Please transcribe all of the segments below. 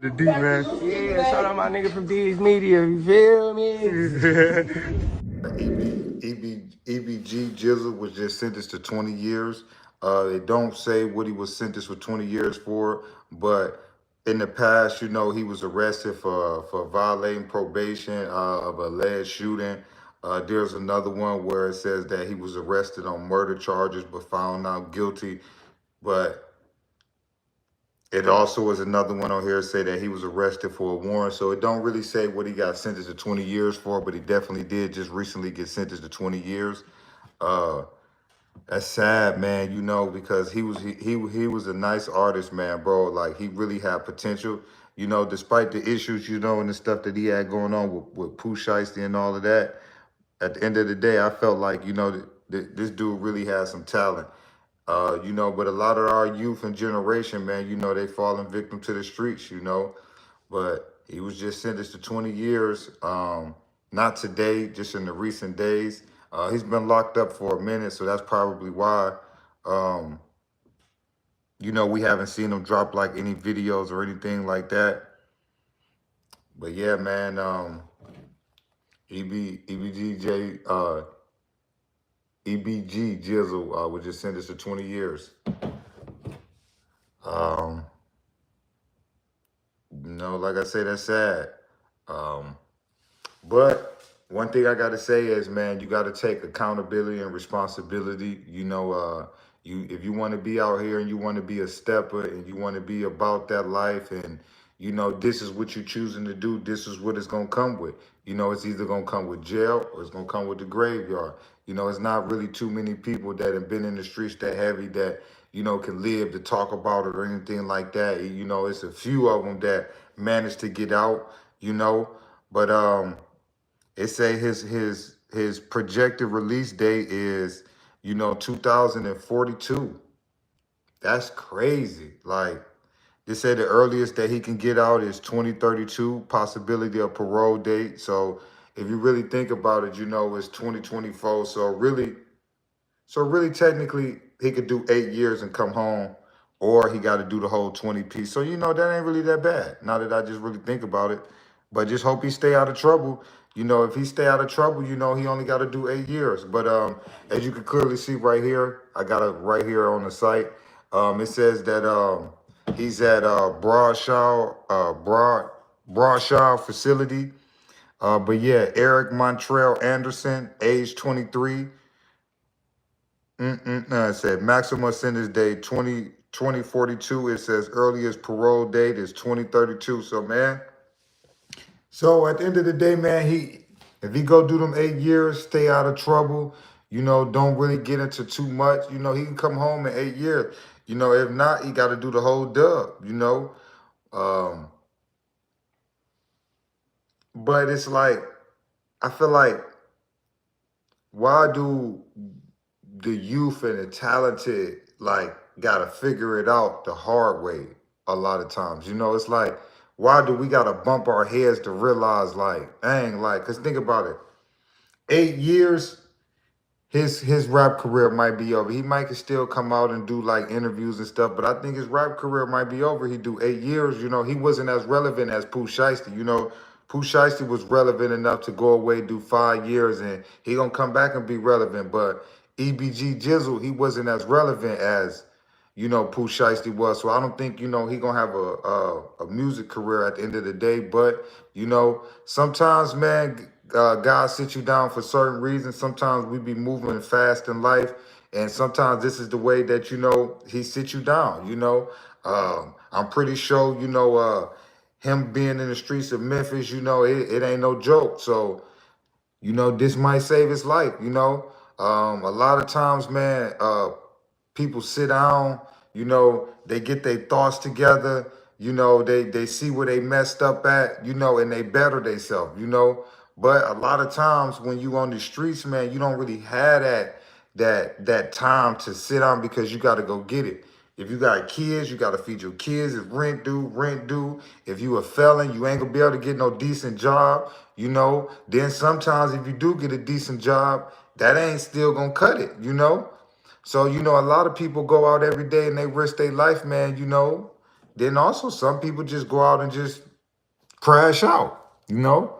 The D, man. Yeah, shout out my nigga from D's Media, you feel me? EBG Jizzle was just sentenced to 20 years. They don't say what he was sentenced for 20 years for, but in the past, he was arrested for violating probation of alleged shooting. There's another one where it says that he was arrested on murder charges but found not guilty. But it also was another one on here say that he was arrested for a warrant. So it don't really say what he got sentenced to 20 years for, but he definitely did just recently get sentenced to 20 years. Uh, that's sad, man, because he was a nice artist, man, bro. Like, he really had potential, despite the issues, and the stuff that he had going on with Pooh, Shiesty and all of that. At the end of the day, I felt like, this dude really had some talent. But a lot of our youth and generation, man, they falling victim to the streets, But he was just sentenced to 20 years. Not today, just in the recent days. He's been locked up for a minute, so that's probably why, we haven't seen him drop like any videos or anything like that. But yeah, man, EBG Jizzle was just sentenced to 20 years. Like I say, that's sad. But one thing I got to say is, man, you got to take accountability and responsibility. If you want to be out here and you want to be a stepper and you want to be about that life and, this is what you're choosing to do, this is what it's going to come with. It's either going to come with jail or it's going to come with the graveyard. It's not really too many people that have been in the streets that heavy that, can live to talk about it or anything like that. It's a few of them that managed to get out, but it say his projected release date is, 2042. That's crazy. Like, they say the earliest that he can get out is 2032, possibility of parole date. So if you really think about it, it's 2024. So really technically he could do 8 years and come home, or he got to do the whole 20 piece. So, that ain't really that bad. Now that I just really think about it, but just hope he stay out of trouble. If he stay out of trouble, he only got to do 8 years. But as you can clearly see right here, I got it right here on the site. It says that he's at Broadshaw facility. But yeah, Eric Montrell Anderson, age 23. It said maximum sentence date 2042. It says earliest parole date is 2032. So, man. So at the end of the day, man, if he go do them 8 years, stay out of trouble, don't really get into too much, he can come home in 8 years. If not, he got to do the whole dub, But it's like, I feel like, why do the youth and the talented, like, got to figure it out the hard way a lot of times? It's like, why do we got to bump our heads to realize, like, dang, like, because think about it. 8 years, his rap career might be over. He might still come out and do, like, interviews and stuff, but I think his rap career might be over. He do 8 years, he wasn't as relevant as Pooh Shiesty, Pooh Shiesty was relevant enough to go away, do 5 years, and he gonna come back and be relevant. But EBG Jizzle, he wasn't as relevant as, Pooh Shiesty was. So I don't think, he gonna have a music career at the end of the day. But, sometimes, man, God sits you down for certain reasons. Sometimes we be moving fast in life, and sometimes this is the way that, he sits you down, I'm pretty sure, him being in the streets of Memphis, it ain't no joke. So, this might save his life, A lot of times, man, people sit down, they get their thoughts together, they see where they messed up at, and they better themselves, But a lot of times when you on the streets, man, you don't really have that time to sit down because you got to go get it. If you got kids, you got to feed your kids. If rent due. If you a felon, you ain't gonna be able to get no decent job, Then sometimes if you do get a decent job, that ain't still gonna cut it, So, a lot of people go out every day and they risk their life, man, then also some people just go out and just crash out, you know?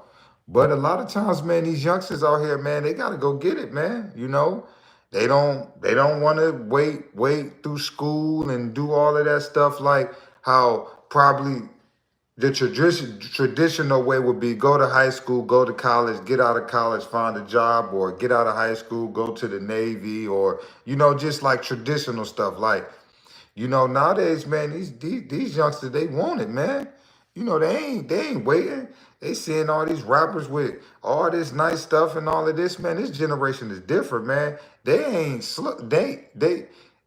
But a lot of times, man, these youngsters out here, man, they gotta go get it, man. You know, they don't want to wait through school and do all of that stuff like how probably the traditional way would be go to high school, go to college, get out of college, find a job, or get out of high school, go to the Navy, or just like traditional stuff. Like, nowadays, man, these youngsters, they want it, man. They ain't waiting. They seeing all these rappers with all this nice stuff and all of this, man. This generation is different, man. They ain't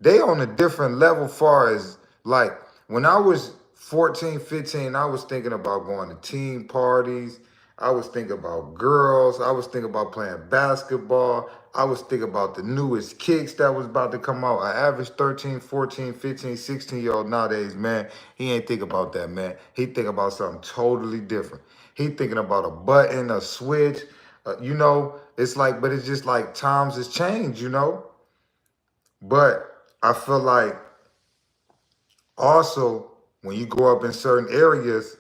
they on a different level far as like when I was 14, 15, I was thinking about going to team parties. I was thinking about girls. I was thinking about playing basketball. I was thinking about the newest kicks that was about to come out. An average 13, 14, 15, 16-year-old nowadays, man, he ain't think about that, man. He think about something totally different. He thinking about a button, a switch. It's like, but it's just like times has changed, But I feel like also when you grow up in certain areas,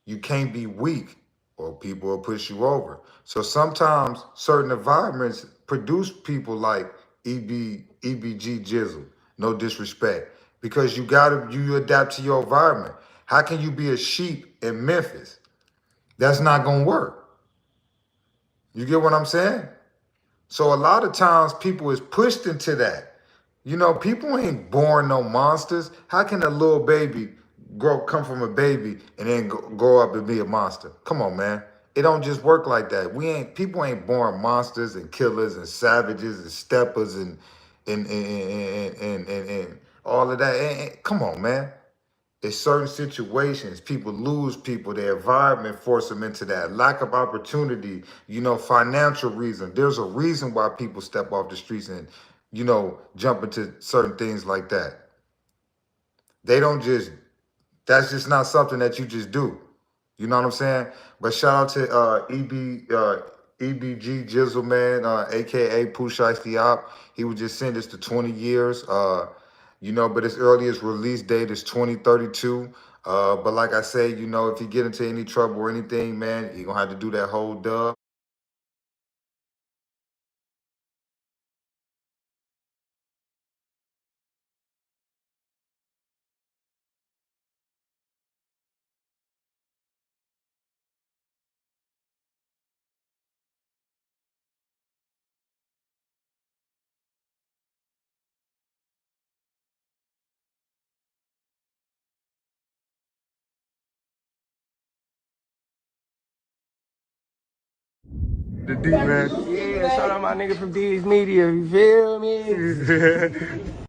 you can't be weak or people will push you over. So sometimes certain environments produce people like EBG Jizzle, no disrespect, because you adapt to your environment. How can you be a sheep in Memphis? That's not gonna work. You get what I'm saying? So a lot of times people is pushed into that. People ain't born no monsters. How can a little baby come from a baby and then grow up and be a monster? Come on, man. It don't just work like that. People ain't born monsters and killers and savages and steppers and all of that. Come on, man. In certain situations, people lose people. Their environment force them into that. Lack of opportunity, financial reason. There's a reason why people step off the streets and, jump into certain things like that. They don't just, that's just not something that you just do. You know what I'm saying? But shout out to EBG Jizzle, man, aka Pooh, Shiesty. He was just sentenced to 20 years. But his earliest release date is 2032. But like I say, if you get into any trouble or anything, man, you're gonna have to do that whole dub. The D, man. Yeah, shout out my nigga from D's Media, you feel me?